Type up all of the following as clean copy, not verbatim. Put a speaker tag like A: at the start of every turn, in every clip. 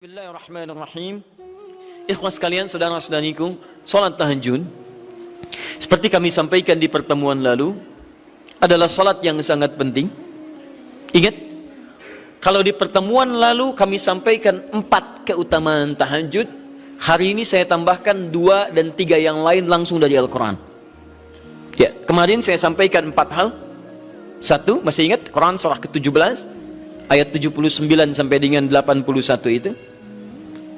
A: Bismillahirrahmanirrahim. Ikhwas sekalian, saudara-saudariku, salat tahajud seperti kami sampaikan di pertemuan lalu adalah salat yang sangat penting. Ingat, kalau di pertemuan lalu kami sampaikan 4 keutamaan tahajud, hari ini saya tambahkan 2 dan 3 yang lain langsung dari Al-Quran. Ya, kemarin saya sampaikan 4 hal. 1, masih ingat Quran surah ke-17 ayat 79 sampai dengan 81 itu.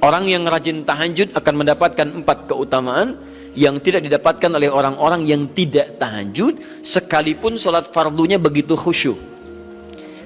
A: Orang yang rajin tahajud akan mendapatkan 4 keutamaan yang tidak didapatkan oleh orang-orang yang tidak tahajud, sekalipun sholat fardunya begitu khusyuk.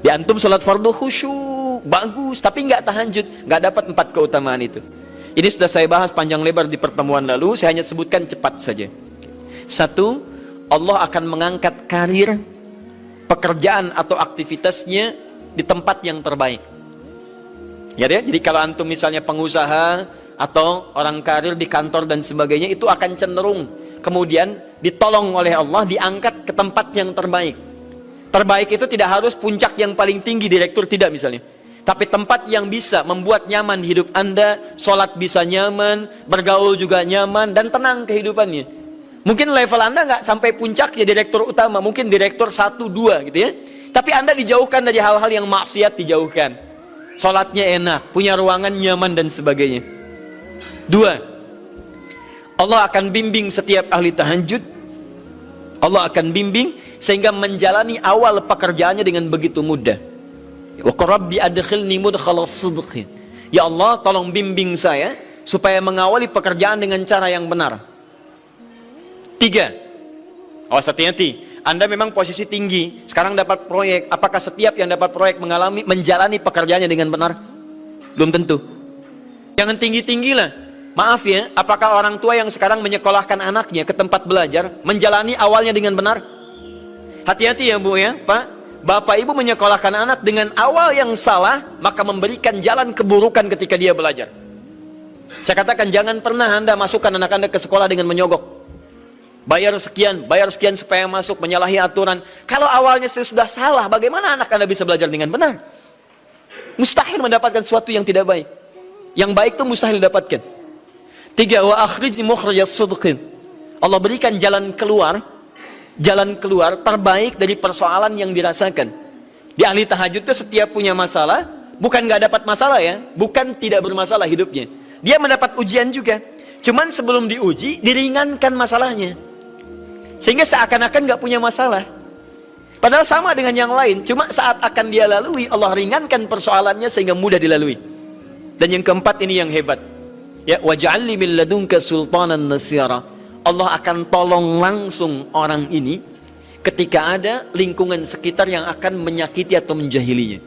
A: Di antum sholat fardu khusyuk, bagus, tapi nggak tahajud, nggak dapat 4 keutamaan itu. Ini sudah saya bahas panjang lebar di pertemuan lalu, saya hanya sebutkan cepat saja. 1, Allah akan mengangkat karir, pekerjaan atau aktivitasnya di tempat yang terbaik. Ya, jadi kalau antum misalnya pengusaha atau orang karir di kantor dan sebagainya, itu akan cenderung kemudian ditolong oleh Allah, diangkat ke tempat yang terbaik. Terbaik itu tidak harus puncak yang paling tinggi, direktur, tidak misalnya, tapi tempat yang bisa membuat nyaman hidup Anda, sholat bisa nyaman, bergaul juga nyaman, dan tenang kehidupannya. Mungkin level Anda nggak sampai puncak ya direktur utama, mungkin direktur 1, 2 gitu ya, tapi Anda dijauhkan dari hal-hal yang maksiat, dijauhkan. Sholatnya enak, punya ruangan nyaman dan sebagainya. 2, Allah akan bimbing setiap ahli tahajud. Allah akan bimbing sehingga menjalani awal pekerjaannya dengan begitu mudah. Wa rabbi adkhilni mudkhalas sidqin. Ya Allah, tolong bimbing saya supaya mengawali pekerjaan dengan cara yang benar. 3, awas hati-hati. Anda memang posisi tinggi, sekarang dapat proyek. Apakah setiap yang dapat proyek menjalani pekerjaannya dengan benar? Belum tentu. Jangan tinggi-tinggi lah. Maaf ya, apakah orang tua yang sekarang menyekolahkan anaknya ke tempat belajar menjalani awalnya dengan benar? Hati-hati ya Bu ya, Pak. Bapak Ibu menyekolahkan anak dengan awal yang salah, maka memberikan jalan keburukan ketika dia belajar. Saya katakan, jangan pernah Anda masukkan anak Anda ke sekolah dengan menyogok. Bayar sekian supaya masuk, menyalahi aturan. Kalau awalnya sudah salah, bagaimana anak Anda bisa belajar dengan benar? Mustahil mendapatkan sesuatu yang tidak baik. Yang baik itu mustahil didapatkan. 3, wa akhrijni mukhrajas sidqin. Allah berikan jalan keluar terbaik dari persoalan yang dirasakan. Di ahli tahajud itu setiap punya masalah, bukan nggak dapat masalah ya, bukan tidak bermasalah hidupnya. Dia mendapat ujian juga. Cuman sebelum diuji, diringankan masalahnya. Sehingga seakan-akan nggak punya masalah. Padahal sama dengan yang lain. Cuma saat akan dia lalui, Allah ringankan persoalannya sehingga mudah dilalui. Dan yang keempat ini yang hebat. Ya, waj'alni min ladunka sultanan nasira. Allah akan tolong langsung orang ini ketika ada lingkungan sekitar yang akan menyakiti atau menjahilinya.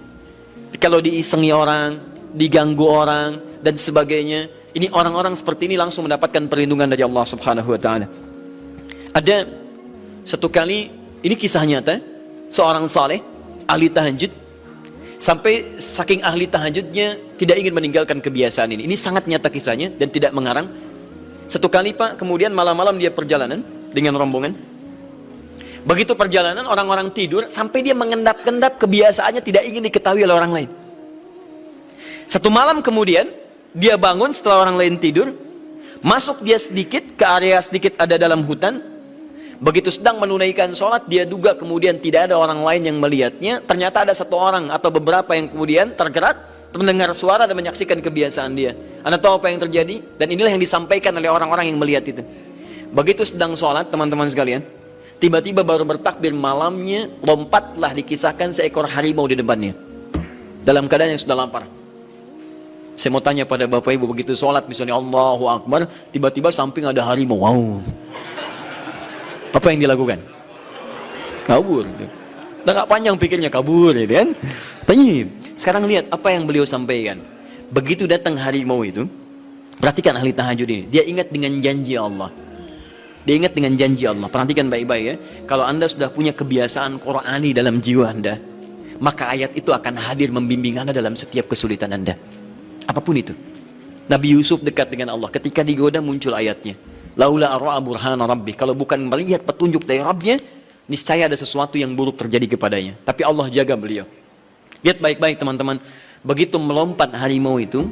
A: Kalau diisengi orang, diganggu orang, dan sebagainya, ini orang-orang seperti ini langsung mendapatkan perlindungan dari Allah Subhanahu wa Ta'ala. Ada satu kali, ini kisah nyata, seorang saleh ahli tahajud, sampai saking ahli tahajudnya tidak ingin meninggalkan kebiasaan ini. Ini sangat nyata kisahnya dan tidak mengarang. Satu kali Pak, kemudian malam-malam dia perjalanan dengan rombongan. Begitu perjalanan, orang-orang tidur, sampai dia mengendap-endap, kebiasaannya tidak ingin diketahui oleh orang lain. Satu malam kemudian dia bangun setelah orang lain tidur, masuk dia sedikit ke area sedikit ada dalam hutan. Begitu sedang menunaikan sholat, dia duga kemudian tidak ada orang lain yang melihatnya. Ternyata ada satu orang atau beberapa yang kemudian tergerak, mendengar suara dan menyaksikan kebiasaan dia. Anda tahu apa yang terjadi? Dan inilah yang disampaikan oleh orang-orang yang melihat itu. Begitu sedang sholat, teman-teman sekalian, tiba-tiba baru bertakbir malamnya, lompatlah dikisahkan seekor harimau di depannya, dalam keadaan yang sudah lapar. Saya mau tanya pada Bapak Ibu, begitu sholat misalnya Allahu Akbar, tiba-tiba samping ada harimau. Wow. Apa yang dilakukan? Kabur. Udah gak panjang pikirnya, kabur ya kan? Tapi sekarang lihat apa yang beliau sampaikan. Begitu datang harimau itu, perhatikan ahli tahajud ini, dia ingat dengan janji Allah. Dia ingat dengan janji Allah. Perhatikan baik-baik ya. Kalau Anda sudah punya kebiasaan Qur'ani dalam jiwa Anda, maka ayat itu akan hadir membimbing Anda dalam setiap kesulitan Anda. Apapun itu. Nabi Yusuf dekat dengan Allah, ketika digoda muncul ayatnya. Laula arra'a burhana rabbi. Kalau bukan melihat petunjuk dari Rabbnya, niscaya ada sesuatu yang buruk terjadi kepadanya. Tapi Allah jaga beliau. Lihat baik-baik teman-teman. Begitu melompat harimau itu,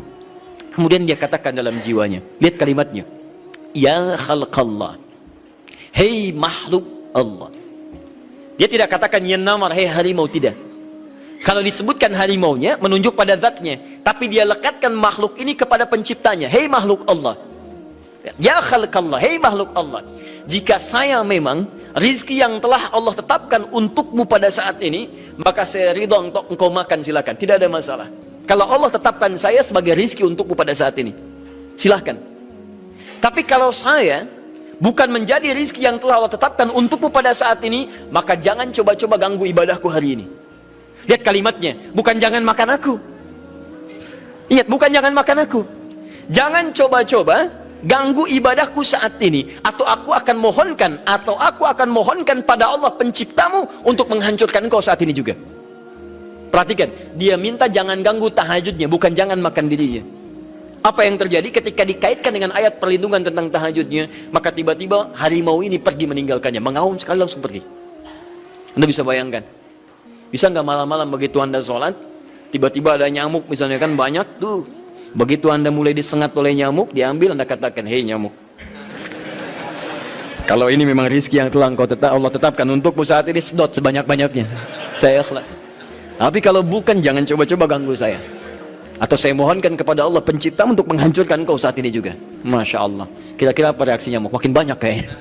A: Kemudian dia katakan dalam jiwanya, lihat kalimatnya, ya khalqallah, hei makhluk Allah. Dia tidak katakan ya namar, hei harimau, tidak. Kalau disebutkan harimaunya menunjuk pada zatnya, tapi dia lekatkan makhluk ini kepada penciptanya, hei makhluk Allah. Ya khalqallah, hei makhluk Allah. Jika saya memang rizki yang telah Allah tetapkan untukmu pada saat ini, maka saya ridho untuk engkau makan, silakan, tidak ada masalah. Kalau Allah tetapkan saya sebagai rizki untukmu pada saat ini, silahkan. Tapi kalau saya bukan menjadi rizki yang telah Allah tetapkan untukmu pada saat ini, maka jangan coba-coba ganggu ibadahku hari ini. Lihat kalimatnya, bukan jangan makan aku. Ingat, bukan jangan makan aku. Jangan coba-coba ganggu ibadahku saat ini, atau aku akan mohonkan pada Allah penciptamu untuk menghancurkan engkau saat ini juga. Perhatikan, dia minta jangan ganggu tahajudnya, bukan jangan makan dirinya. Apa yang terjadi ketika dikaitkan dengan ayat perlindungan tentang tahajudnya, maka tiba-tiba harimau ini pergi meninggalkannya, mengaum sekali langsung pergi. Anda bisa bayangkan, bisa nggak malam-malam begitu Anda sholat, tiba-tiba ada nyamuk misalnya, kan banyak tuh. Begitu Anda mulai disengat oleh nyamuk, diambil, Anda katakan, hei nyamuk, kalau ini memang rizki yang telah Allah tetapkan untukmu saat ini, sedot sebanyak-banyaknya, saya ikhlas. Tapi kalau bukan, jangan coba-coba ganggu saya. Atau saya mohonkan kepada Allah pencipta untuk menghancurkan kau saat ini juga. Masya Allah. Kira-kira apa reaksi nyamuk? Makin banyak kayaknya.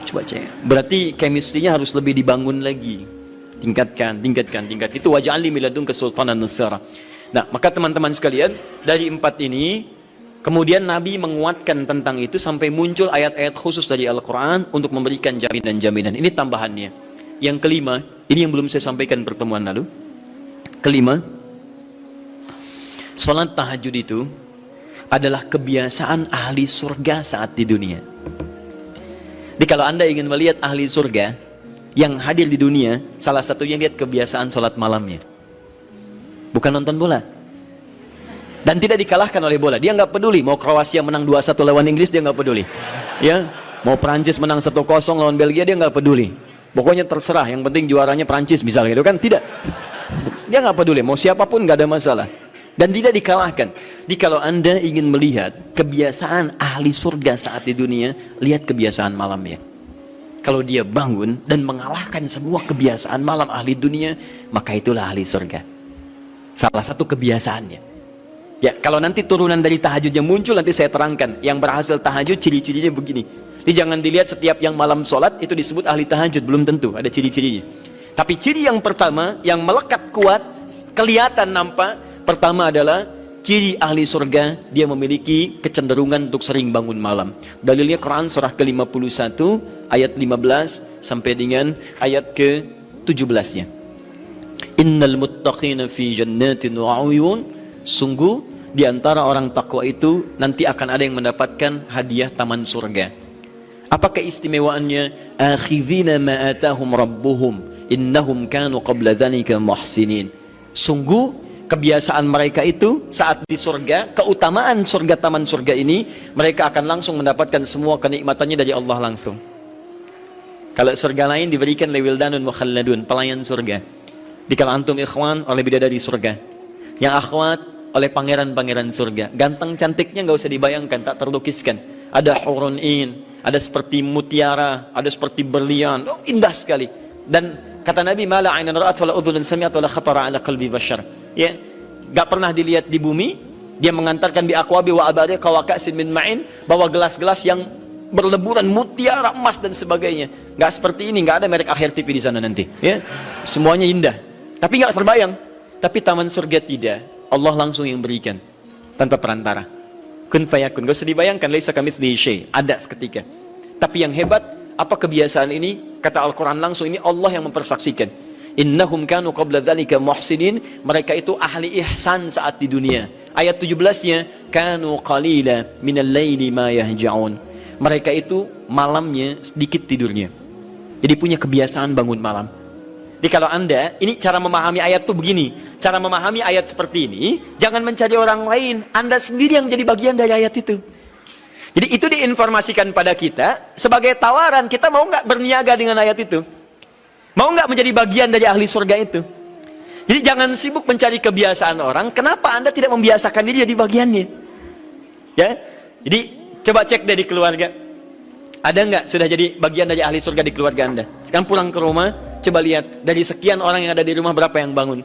A: Coba cek. Berarti chemistry-nya harus lebih dibangun lagi. Tingkatkan. Itu waj'alni min ladunka sultanan nasara. Nah, maka teman-teman sekalian, dari 4 ini, kemudian Nabi menguatkan tentang itu sampai muncul ayat-ayat khusus dari Al-Quran untuk memberikan jaminan-jaminan. Ini tambahannya. Yang kelima, ini yang belum saya sampaikan pertemuan lalu. Kelima, salat tahajud itu adalah kebiasaan ahli surga saat di dunia. Jadi kalau Anda ingin melihat ahli surga yang hadir di dunia, salah satunya lihat kebiasaan salat malamnya. Bukan nonton bola. Dan tidak dikalahkan oleh bola. Dia nggak peduli mau Kroasia menang 2-1 lawan Inggris, dia nggak peduli. Ya, mau Prancis menang 1-0 lawan Belgia, dia nggak peduli. Pokoknya terserah, yang penting juaranya Prancis misalnya gitu kan, tidak. Dia nggak peduli, mau siapapun nggak ada masalah. Dan tidak dikalahkan. Jadi kalau Anda ingin melihat kebiasaan ahli surga saat di dunia, lihat kebiasaan malamnya. Kalau dia bangun dan mengalahkan semua kebiasaan malam ahli dunia, maka itulah ahli surga. Salah satu kebiasaannya. Ya, kalau nanti turunan dari tahajud yang muncul, nanti saya terangkan. Yang berhasil tahajud, ciri-cirinya begini. Jadi jangan dilihat setiap yang malam sholat itu disebut ahli tahajud, belum tentu, ada ciri-cirinya. Tapi ciri yang pertama, yang melekat kuat, kelihatan nampak, pertama adalah ciri ahli surga, dia memiliki kecenderungan untuk sering bangun malam. Dalilnya Quran surah ke-51 ayat 15 sampai dengan ayat ke-17-nya. Innal muttaqina fi jannatin wa 'uyun, sungguh di antara orang takwa itu nanti akan ada yang mendapatkan hadiah taman surga. Apa keistimewaannya? Akhidhina ma atahum rabbuhum innahum kanu qabla dzalika muhsinin. Sungguh kebiasaan mereka itu saat di surga, keutamaan surga, taman surga ini, mereka akan langsung mendapatkan semua kenikmatannya dari Allah langsung. Kalau surga lain diberikan lewildanun mukhalladun, pelayan surga. Di kalau antum ikhwan oleh bidadari surga, yang akhwat oleh pangeran-pangeran surga. Ganteng cantiknya nggak usah dibayangkan, tak terlukiskan. Ada hurun in, ada seperti mutiara, ada seperti berlian, oh, indah sekali. Dan kata Nabi, mala ainan ra'at wala udhunun sami'at wala khatara ala qalbi bashar. Ya, enggak pernah dilihat di bumi. Dia mengantarkan bi aqwabi wa abariq wa ka'sin min ma'in, bawa gelas-gelas yang berleburan mutiara, emas dan sebagainya. Enggak seperti ini, enggak ada merek Akhir TV di sana nanti, ya. Semuanya indah. Tapi enggak terbayang. Tapi taman surga tidak. Allah langsung yang berikan tanpa perantara. Kun fayakun, gak usah dibayangkan, laisa kamitslihi syai', ada seketika. Tapi yang hebat, apa kebiasaan ini? Kata Al-Quran langsung, ini Allah yang mempersaksikan. Innahum kanu qabla dzalika muhsinin, mereka itu ahli ihsan saat di dunia. Ayat 17-nya, kanu qalila minal laili ma yahja'un. Mereka itu malamnya sedikit tidurnya. Jadi punya kebiasaan bangun malam. Jadi kalau Anda, ini cara memahami ayat itu begini. Cara memahami ayat seperti ini, jangan mencari orang lain. Anda sendiri yang jadi bagian dari ayat itu. Jadi itu diinformasikan pada kita, sebagai tawaran, kita mau nggak berniaga dengan ayat itu? Mau nggak menjadi bagian dari ahli surga itu? Jadi jangan sibuk mencari kebiasaan orang. Kenapa Anda tidak membiasakan diri jadi bagiannya? Ya, jadi coba cek dari keluarga. Ada nggak sudah jadi bagian dari ahli surga di keluarga Anda? Sekarang pulang ke rumah, coba lihat dari sekian orang yang ada di rumah berapa yang bangun?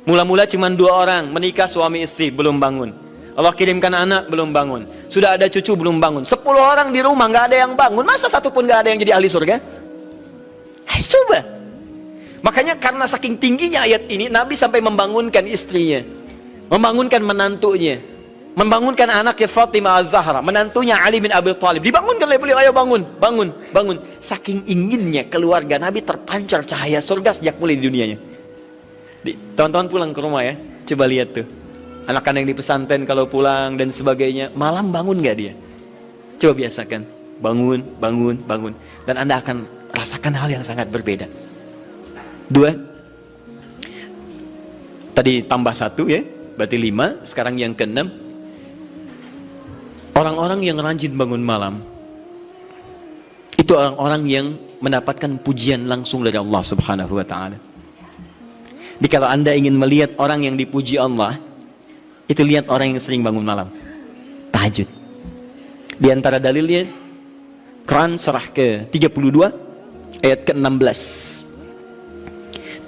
A: Mula-mula cuma 2 orang menikah suami istri belum bangun. Allah kirimkan anak belum bangun. Sudah ada cucu belum bangun. 10 orang di rumah nggak ada yang bangun. Masa satu pun nggak ada yang jadi ahli surga? Ayo coba. Makanya karena saking tingginya ayat ini, Nabi sampai membangunkan istrinya, membangunkan menantunya, membangunkan anaknya Fatimah Az-Zahra, menantunya Ali bin Abi Thalib. Dibangunkan oleh beliau, ayo bangun, bangun, bangun. Saking inginnya keluarga Nabi terpancar cahaya surga sejak mulai di dunianya. Teman-teman pulang ke rumah ya, coba lihat tuh. Anak-anak yang di pesantren kalau pulang dan sebagainya, malam bangun gak dia? Coba biasakan, bangun, bangun, bangun. Dan Anda akan rasakan hal yang sangat berbeda. 2, tadi tambah 1 ya, berarti 5, sekarang yang ke-6. Orang-orang yang rajin bangun malam, itu orang-orang yang mendapatkan pujian langsung dari Allah Subhanahu wa ta'ala. Jadi kalau Anda ingin melihat orang yang dipuji Allah, itu lihat orang yang sering bangun malam, tahajud. Di antara dalilnya, Quran surah ke-32 ayat ke-16.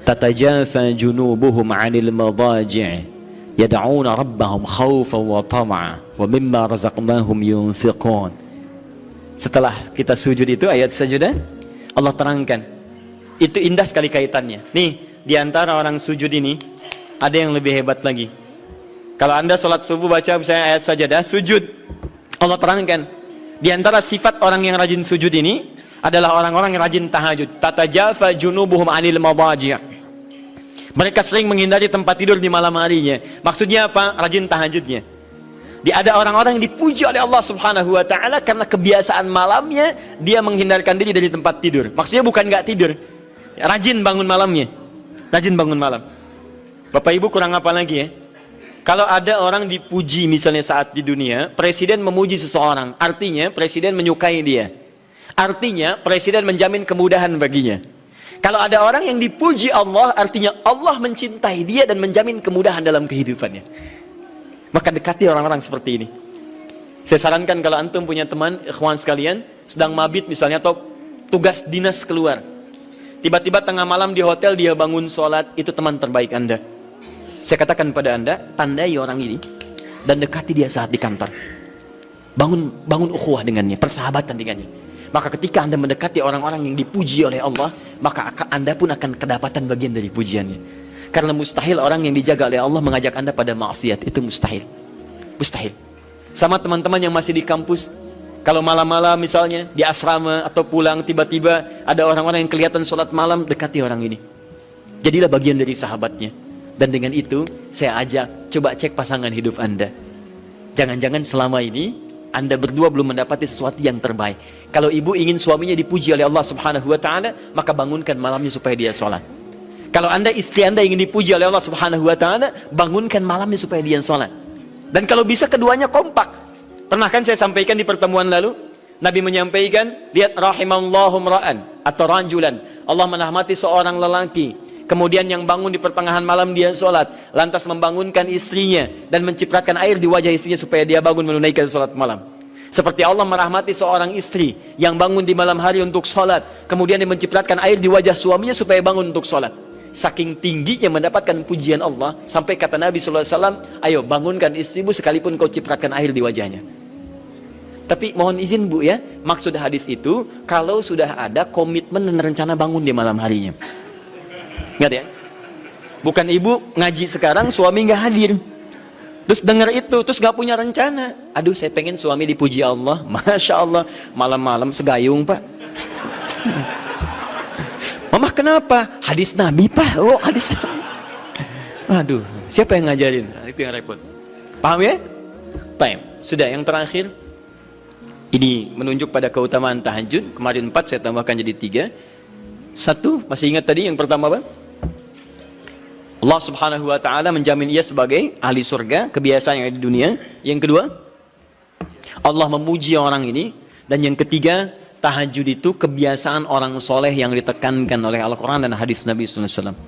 A: Tatajafa junubuhum 'anil madaji' yad'una rabbahum khaufan wa tam'a wa mimma razaqnahum yunfiqun. Setelah kita sujud itu ayat sajadah, Allah terangkan. Itu indah sekali kaitannya. Nih, di antara orang sujud ini ada yang lebih hebat lagi. Kalau Anda sholat subuh baca misalnya ayat sajadah, sujud, Allah terangkan. Di antara sifat orang yang rajin sujud ini adalah orang-orang yang rajin tahajud. Tatajafa junubuhum 'anil madaji'. Mereka sering menghindari tempat tidur di malam harinya. Maksudnya apa? Rajin tahajudnya. Ada orang-orang yang dipuji oleh Allah Subhanahu wa ta'ala karena kebiasaan malamnya dia menghindarkan diri dari tempat tidur. Maksudnya bukan nggak tidur, rajin bangun malamnya. Rajin bangun malam. Bapak Ibu kurang apa lagi ya? Kalau ada orang dipuji misalnya saat di dunia, presiden memuji seseorang, artinya presiden menyukai dia. Artinya presiden menjamin kemudahan baginya. Kalau ada orang yang dipuji Allah, artinya Allah mencintai dia dan menjamin kemudahan dalam kehidupannya. Maka dekati orang-orang seperti ini. Saya sarankan kalau antum punya teman, ikhwan sekalian, sedang mabit misalnya atau tugas dinas keluar, tiba-tiba tengah malam di hotel dia bangun sholat, itu teman terbaik Anda. Saya katakan pada Anda, tandai orang ini dan dekati dia saat di kantor. Bangun ukhuwah dengannya, persahabatan dengannya. Maka ketika Anda mendekati orang-orang yang dipuji oleh Allah, maka Anda pun akan kedapatan bagian dari pujiannya. Karena mustahil orang yang dijaga oleh Allah mengajak Anda pada maksiat. Itu mustahil. Mustahil. Sama teman-teman yang masih di kampus, kalau malam-malam misalnya di asrama atau pulang, tiba-tiba ada orang-orang yang kelihatan sholat malam, dekati orang ini. Jadilah bagian dari sahabatnya. Dan dengan itu saya ajak, coba cek pasangan hidup Anda. Jangan-jangan selama ini Anda berdua belum mendapati sesuatu yang terbaik. Kalau ibu ingin suaminya dipuji oleh Allah Subhanahu wa ta'ala, maka bangunkan malamnya supaya dia sholat. Kalau Anda, istri Anda ingin dipuji oleh Allah Subhanahu wa ta'ala, bangunkan malamnya supaya dia sholat. Dan kalau bisa keduanya kompak. Pernah kan saya sampaikan di pertemuan lalu, Nabi menyampaikan, lihat rahimallahu ra'an atau rajulan, Allah merahmati seorang lelaki, kemudian yang bangun di pertengahan malam dia sholat, lantas membangunkan istrinya dan mencipratan air di wajah istrinya supaya dia bangun menunaikan sholat malam. Seperti Allah merahmati seorang istri yang bangun di malam hari untuk sholat, kemudian dia mencipratan air di wajah suaminya supaya bangun untuk sholat. Saking tingginya mendapatkan pujian Allah, sampai kata Nabi SAW, ayo bangunkan istrimu sekalipun kau cipratkan air di wajahnya. Tapi mohon izin Bu ya, maksud hadis itu kalau sudah ada komitmen dan rencana bangun di malam harinya. Ingat ya, bukan ibu ngaji sekarang suami nggak hadir, terus dengar itu terus nggak punya rencana. Aduh saya pengen suami dipuji Allah, masya Allah malam-malam segayung Pak. Mama kenapa? Hadis Nabi Pak. Oh hadis Nabi. Aduh siapa yang ngajarin? Nah, itu yang repot. Paham ya? Paham. Sudah yang terakhir, ini menunjuk pada keutamaan tahajud. Kemarin 4 saya tambahkan jadi 3. 1 masih ingat tadi yang pertama apa? Allah Subhanahu wa ta'ala menjamin ia sebagai ahli surga, kebiasaan yang ada di dunia. Yang kedua, Allah memuji orang ini. Dan yang ketiga, tahajud itu kebiasaan orang soleh yang ditekankan oleh Al-Quran dan hadis Nabi SAW.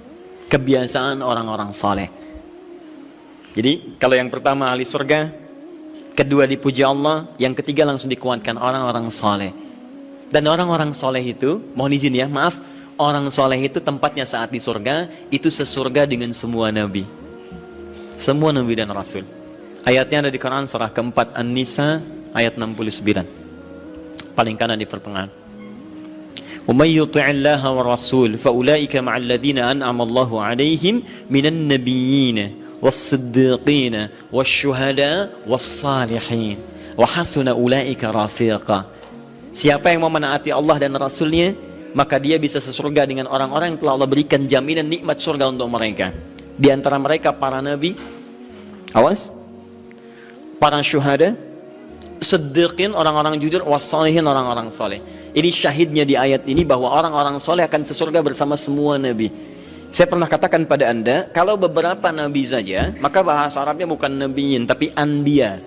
A: kebiasaan orang-orang saleh. Jadi kalau yang pertama ahli surga, kedua dipuji Allah, yang ketiga langsung dikuatkan orang-orang saleh. Dan orang-orang saleh itu, mohon izin ya, maaf, orang saleh itu tempatnya saat di surga itu sesurga dengan semua nabi. Semua nabi dan rasul. Ayatnya ada di Quran surah keempat An-Nisa ayat 69. Paling kanan di pertengahan. Wa may yuti'illaha wa rasul fa ulaika ma'al ladzina an'ama Allahu 'alaihim minan nabiyyin was-siddiqin wasyuhada was-salihin wa hasuna ulaika rafiqa. Siapa yang mau menaati Allah dan Rasulnya, maka dia bisa sesurga dengan orang-orang yang telah Allah berikan jaminan nikmat surga untuk mereka. Di antara mereka para nabi, awas, para syuhada, siddiqin, orang-orang jujur, was-salihin, orang-orang saleh. Ini syahidnya di ayat ini bahwa orang-orang saleh akan sesurga bersama semua nabi. Saya pernah katakan pada Anda, kalau beberapa nabi saja, maka bahasa Arabnya bukan nabiyin, tapi anbiya.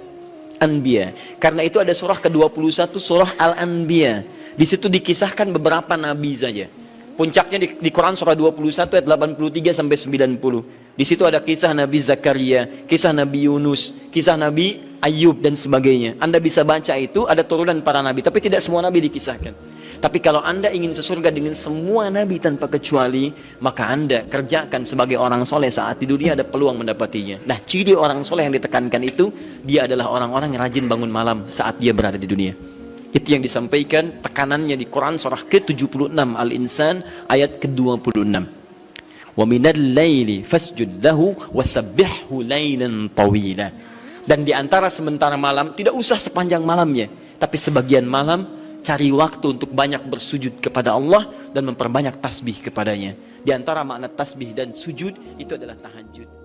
A: Anbiya. Karena itu ada surah ke-21, surah Al-Anbiya. Di situ dikisahkan beberapa nabi saja. Puncaknya di Quran surah 21 ayat 83 sampai 90. Di situ ada kisah Nabi Zakaria, kisah Nabi Yunus, kisah Nabi Ayub dan sebagainya. Anda bisa baca itu, ada turunan para nabi, tapi tidak semua nabi dikisahkan. Tapi kalau Anda ingin sesurga dengan semua nabi tanpa kecuali, maka Anda kerjakan sebagai orang soleh saat di dunia, ada peluang mendapatinya. Nah, ciri orang soleh yang ditekankan itu, dia adalah orang-orang yang rajin bangun malam saat dia berada di dunia. Itu yang disampaikan tekanannya di Quran surah ke-76 Al-Insan ayat ke-26. Wa minal laili fasjud lahu wasabbihhu lailan tawila. Dan di antara sementara malam, tidak usah sepanjang malamnya, tapi sebagian malam cari waktu untuk banyak bersujud kepada Allah dan memperbanyak tasbih kepadanya. Di antara makna tasbih dan sujud itu adalah tahajud.